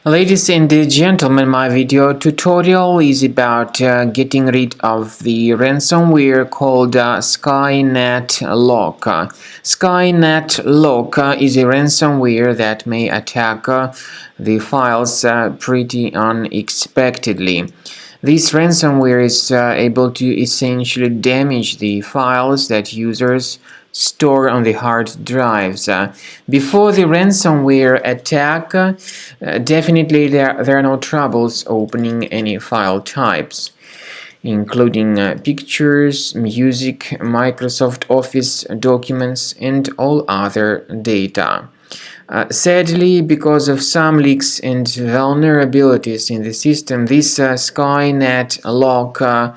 Ladies and gentlemen, my video tutorial is about getting rid of the ransomware called Skynetlock. Skynetlock is a ransomware that may attack the files pretty unexpectedly. This ransomware is able to essentially damage the files that users store on the hard drives. Before the ransomware attack, definitely there are no troubles opening any file types, including pictures, music, Microsoft Office documents, and all other data. Sadly, because of some leaks and vulnerabilities in the system, this Skynetlock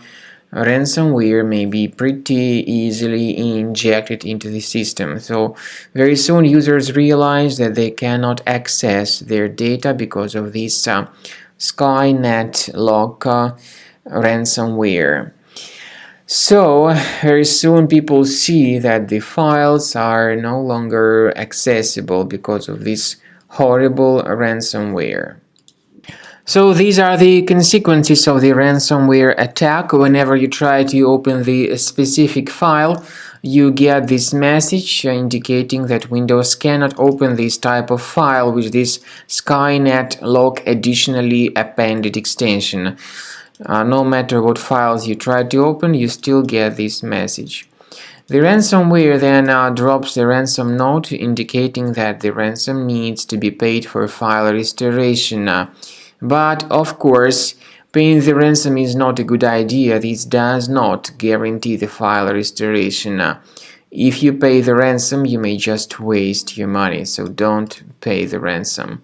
ransomware may be pretty easily injected into the system. So very soon users realize that they cannot access their data because of this Skynetlock ransomware. So very soon people see that the files are no longer accessible because of this horrible ransomware. So these are the consequences of the ransomware attack. Whenever you try to open the specific file, you get this message indicating that Windows cannot open this type of file with this Skynetlock additionally appended extension. No matter what files you try to open, you still get this message. The ransomware then drops the ransom note indicating that the ransom needs to be paid for file restoration. But of course, paying the ransom is not a good idea. This does not guarantee the file restoration. If you pay the ransom, you may just waste your money, so don't pay the ransom.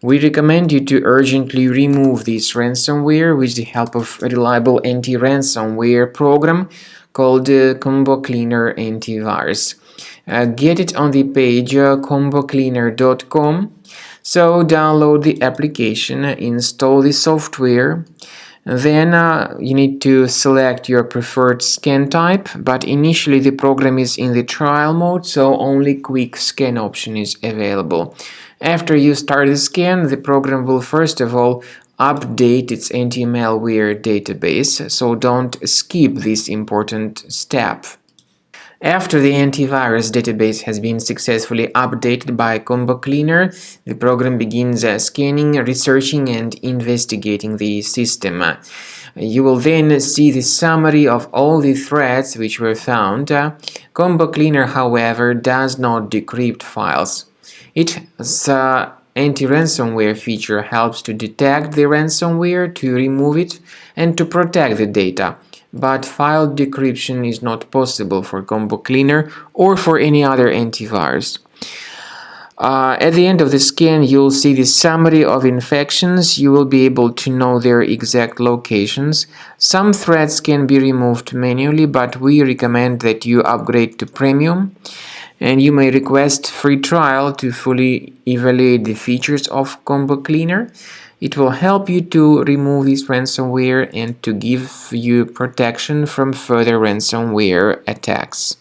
We recommend you to urgently remove this ransomware with the help of a reliable anti-ransomware program called Combo Cleaner Antivirus. Get it on the page combocleaner.com. So download the application, install the software, then you need to select your preferred scan type, but initially the program is in the trial mode, so only quick scan option is available. After you start the scan, the program will first of all update its anti-malware database, so don't skip this important step. After the antivirus database has been successfully updated by Combo Cleaner, the program begins scanning, researching, and investigating the system. You will then see the summary of all the threats which were found. Combo Cleaner, however, does not decrypt files. Its anti-ransomware feature helps to detect the ransomware, to remove it, and to protect the data. But file decryption is not possible for Combo Cleaner or for any other antivirus. At the end of the scan, you'll see the summary of infections. You will be able to know their exact locations. Some threats can be removed manually, but we recommend that you upgrade to Premium. And you may request free trial to fully evaluate the features of Combo Cleaner. It will help you to remove this ransomware and to give you protection from further ransomware attacks.